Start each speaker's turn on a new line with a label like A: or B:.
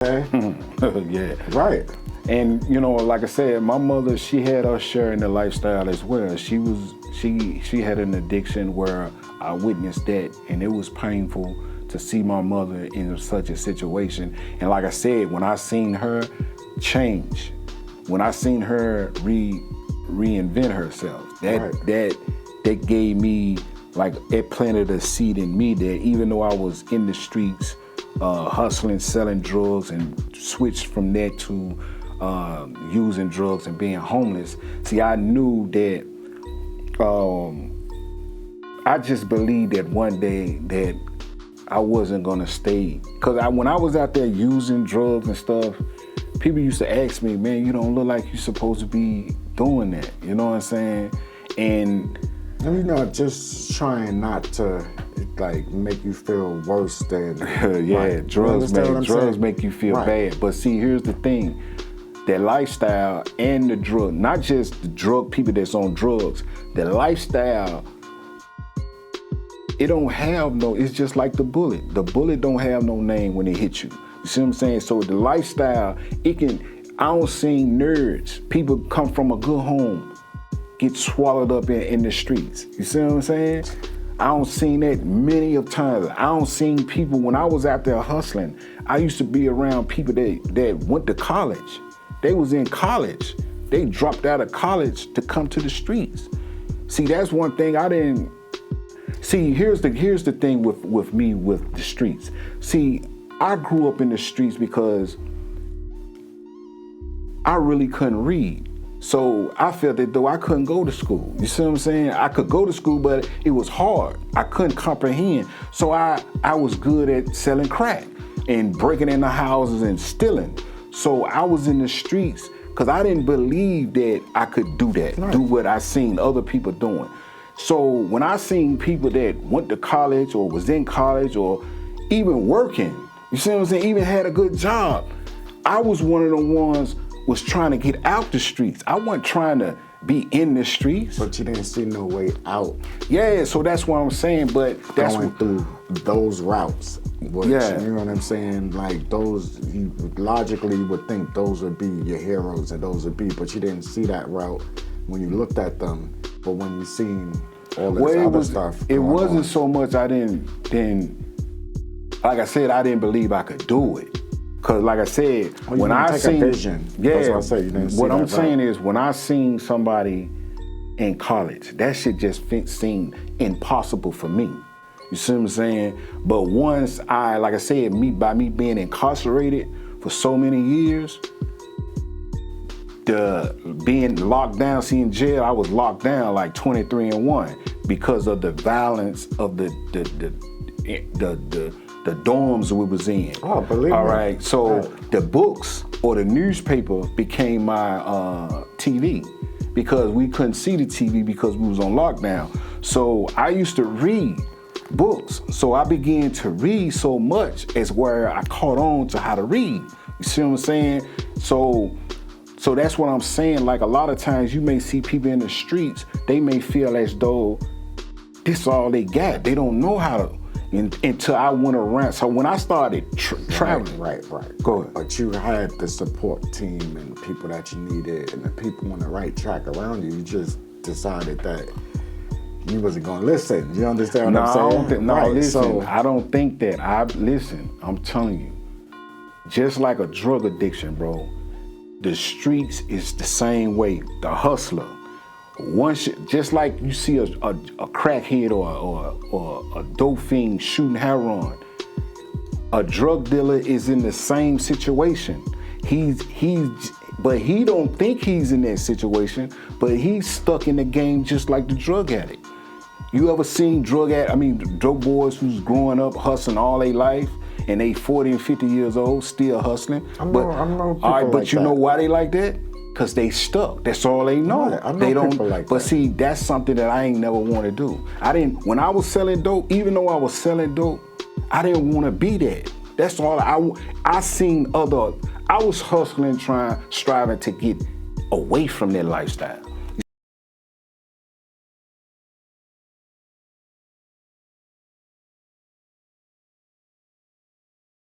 A: Okay?
B: Yeah.
A: Right.
B: And you know, like I said, my mother, she had her share in the lifestyle as well. She had an addiction where I witnessed that, and it was painful to see my mother in such a situation. And like I said, when I seen her change, when I seen her reinvent herself, that gave me, like, it planted a seed in me that even though I was in the streets, hustling, selling drugs, and switched from that to using drugs and being homeless. See, I knew that, I just believed that one day that I wasn't gonna stay. Cause when I was out there using drugs and stuff, people used to ask me, man, you don't look like you're supposed to be doing that. You know what I'm saying? And
A: you know, just trying not to like make you feel worse than
B: yeah, drugs make you feel bad. But see, here's the thing. That lifestyle and the drug, not just the drug people that's on drugs, the lifestyle, it don't have no, it's just like the bullet. The bullet don't have no name when it hits you. You see what I'm saying? So the lifestyle, I don't see nerds, people come from a good home, get swallowed up in the streets. You see what I'm saying? I don't seen that many of times. I don't seen people, when I was out there hustling, I used to be around people that went to college. They was in college. They dropped out of college to come to the streets. See, that's one thing I didn't, see, here's the thing with me with the streets. See, I grew up in the streets because I really couldn't read. So I felt that though I couldn't go to school. You see what I'm saying? I could go to school, but it was hard. I couldn't comprehend. So I was good at selling crack and breaking into houses and stealing. So I was in the streets because I didn't believe that I could do that, do what I seen other people doing. So when I seen people that went to college or was in college or even working, you see what I'm saying, even had a good job, I was one of the ones was trying to get out the streets. I wasn't trying to be in the streets.
A: But you didn't see no way out.
B: Yeah, so that's what I'm saying, but that's
A: going through those routes. Which,
B: yeah.
A: You know what I'm saying? Like those, you logically would think those would be your heroes and those would be, but you didn't see that route when you looked at them. But when you seen all this other stuff.
B: It wasn't so much I didn't, like I said, I didn't believe I could do it. Cause like I said, when I seen,
A: vision.
B: Yeah,
A: that's what I say. You didn't see
B: what I'm
A: that
B: saying is when I seen somebody in college, that shit just seemed impossible for me. You see what I'm saying? But once like I said, by me being incarcerated for so many years, being locked down, in jail, I was locked down like 23-1 because of the violence of the dorms we was in.
A: Oh, believe me.
B: All right, so the books or the newspaper became my TV because we couldn't see the TV because we was on lockdown. So I used to read books. So I began to read so much as where I caught on to how to read. You see what I'm saying? So that's what I'm saying. Like a lot of times you may see people in the streets, they may feel as though this is all they got. They don't know how to, until I went around. So when I started traveling.
A: Right.
B: Go ahead.
A: But you had the support team and the people that you needed and the people on the right track around you. You just decided that you wasn't gonna listen. You understand what I'm saying?
B: Listen, I don't think that. I'm telling you, just like a drug addiction, bro, the streets is the same way. The hustler, just like you see a crackhead or a dope fiend shooting heroin, a drug dealer is in the same situation. But he don't think he's in that situation, but he's stuck in the game just like the drug addict. You ever seen drug boys who's growing up hustling all their life and they 40 and 50 years old still hustling?
A: I know people
B: but
A: like
B: you
A: that.
B: know why they like that? Cause they stuck. That's all they know.
A: I know
B: they don't.
A: People like
B: but
A: that.
B: See, that's something that I ain't never want to do. When I was selling dope, even though I was selling dope, I didn't want to be that. That's all. I seen I was hustling, striving to get away from that lifestyle.